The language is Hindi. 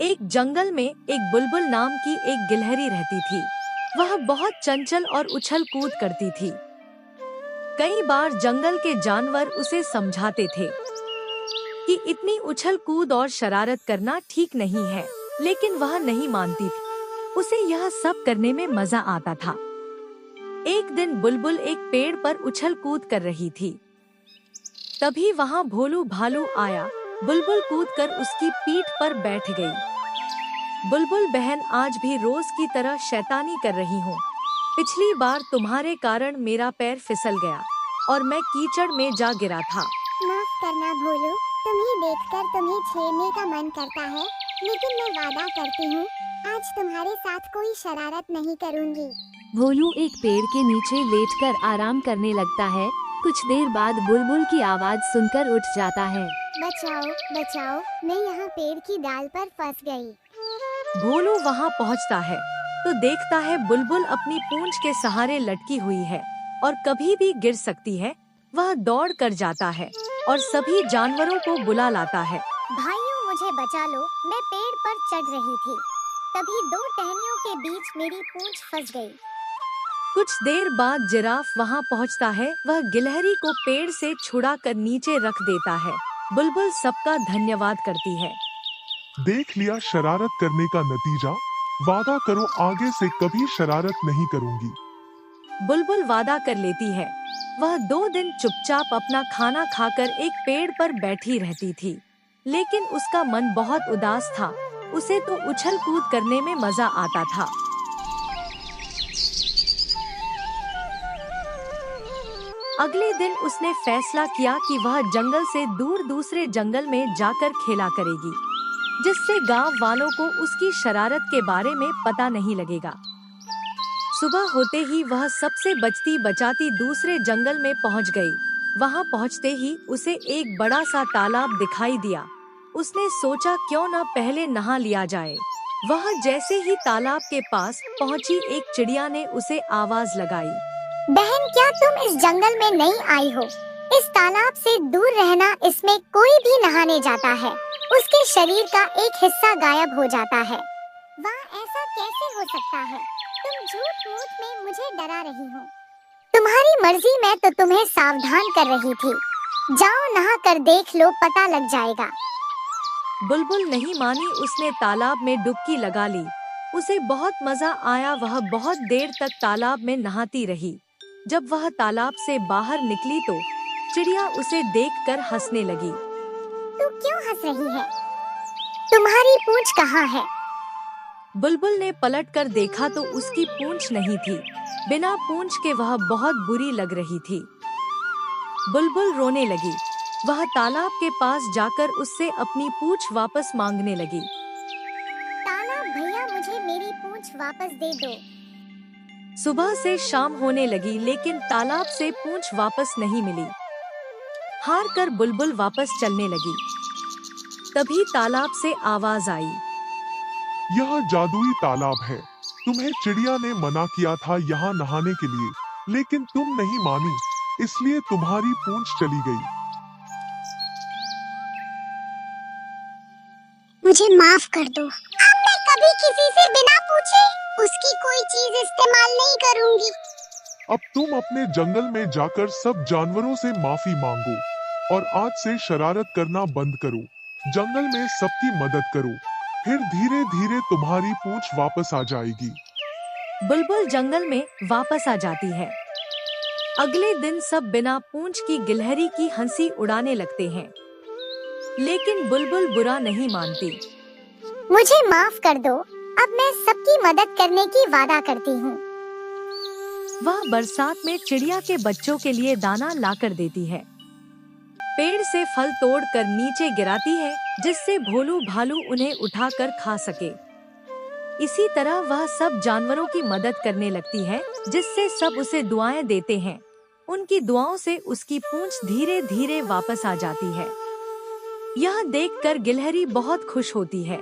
एक जंगल में एक बुलबुल नाम की एक गिलहरी रहती थी। वह बहुत चंचल और उछल कूद करती थी। कई बार जंगल के जानवर उसे समझाते थे कि इतनी उछल कूद और शरारत करना ठीक नहीं है, लेकिन वह नहीं मानती थी। उसे यह सब करने में मजा आता था। एक दिन बुलबुल एक पेड़ पर उछल कूद कर रही थी। तभी वहाँ भोलू भालू आया। बुलबुल कूदकर उसकी पीठ पर बैठ गई। बुलबुल बहन, आज भी रोज की तरह शैतानी कर रही हूँ। पिछली बार तुम्हारे कारण मेरा पैर फिसल गया और मैं कीचड़ में जा गिरा था। माफ करना भोलू, तुम्हें देखकर तुम्हें छेड़ने का मन करता है, लेकिन मैं वादा करती हूँ आज तुम्हारे साथ कोई शरारत नहीं करूँगी। भोलू एक पेड़ के नीचे लेटकर आराम करने लगता है। कुछ देर बाद बुलबुल की आवाज सुनकर उठ जाता है। बचाओ बचाओ, मैं यहाँ पेड़ की डाल पर फंस गई। भोलू वहाँ पहुँचता है तो देखता है बुलबुल अपनी पूंछ के सहारे लटकी हुई है और कभी भी गिर सकती है। वह दौड़ कर जाता है और सभी जानवरों को बुला लाता है। भाइयों, मुझे बचा लो, मैं पेड़ पर चढ़ रही थी, तभी दो टहनियों के बीच मेरी पूंछ फंस गई। कुछ देर बाद जिराफ वहाँ पहुँचता है। वह गिलहरी को पेड़ से छुड़ा कर नीचे रख देता है। बुलबुल सबका धन्यवाद करती है। देख लिया शरारत करने का नतीजा। वादा करो आगे से कभी शरारत नहीं करूंगी। बुलबुल वादा कर लेती है। वह 2 दिन चुपचाप अपना खाना खाकर एक पेड़ पर बैठी रहती थी, लेकिन उसका मन बहुत उदास था। उसे तो उछल कूद करने में मजा आता था। अगले दिन उसने फैसला किया कि वह जंगल से दूर दूसरे जंगल में जाकर खेला करेगी, जिससे गांव वालों को उसकी शरारत के बारे में पता नहीं लगेगा। सुबह होते ही वह सबसे बचती बचाती दूसरे जंगल में पहुंच गई। वहां पहुंचते ही उसे एक बड़ा सा तालाब दिखाई दिया। उसने सोचा क्यों न पहले नहा लिया जाए। वह जैसे ही तालाब के पास पहुंची, एक चिड़िया ने उसे आवाज लगाई। बहन, क्या तुम इस जंगल में नई आई हो? इस तालाब से दूर रहना, इसमें कोई भी नहाने जाता है उसके शरीर का एक हिस्सा गायब हो जाता है। वाह, ऐसा कैसे हो सकता है? तुम झूठ मूठ में मुझे डरा रही हो। तुम्हारी मर्जी, मैं तो तुम्हें सावधान कर रही थी। जाओ नहा कर देख लो, पता लग जाएगा। बुलबुल नहीं मानी। उसने तालाब में डुबकी लगा ली। उसे बहुत मजा आया। वह बहुत देर तक तालाब में नहाती रही। जब वह तालाब से बाहर निकली तो चिड़िया उसे देखकर हंसने लगी। तू क्यों हंस रही है? तुम्हारी पूंछ कहाँ है? बुलबुल ने पलटकर देखा तो उसकी पूंछ नहीं थी। बिना पूंछ के वह बहुत बुरी लग रही थी। बुलबुल रोने लगी। वह तालाब के पास जाकर उससे अपनी पूंछ वापस मांगने लगी। तालाब भैया, मुझे मेरी पूंछ वापस दे दो। सुबह से शाम होने लगी, लेकिन तालाब से पूंछ वापस नहीं मिली। हार कर बुलबुल वापस चलने लगी। तभी तालाब से आवाज आई। यह जादुई तालाब है। तुम्हें चिड़िया ने मना किया था यहाँ नहाने के लिए, लेकिन तुम नहीं मानी, इसलिए तुम्हारी पूंछ चली गई। मुझे माफ कर दो। अब मैं कभी किसी से बिना पूछे उसकी कोई चीज इस्तेमाल नहीं करूंगी। अब तुम अपने जंगल में जाकर सब जानवरों से माफी मांगो और आज से शरारत करना बंद करो। जंगल में सबकी मदद करो, फिर धीरे धीरे तुम्हारी पूंछ वापस आ जाएगी। बुलबुल जंगल में वापस आ जाती है। अगले दिन सब बिना पूंछ की गिलहरी की हंसी उड़ाने लगते हैं, लेकिन बुलबुल बुरा नहीं मानती। मुझे माफ कर दो, अब मैं सबकी मदद करने की वादा करती हूँ। वह बरसात में चिड़िया के बच्चों के लिए दाना लाकर देती है। पेड़ से फल तोड़कर नीचे गिराती है, जिससे भोलू भालू उन्हें उठाकर खा सके। इसी तरह वह सब जानवरों की मदद करने लगती है, जिससे सब उसे दुआएं देते हैं। उनकी दुआओं से उसकी पूंछ धीरे धीरे वापस आ जाती है। यह देखकर गिलहरी बहुत खुश होती है।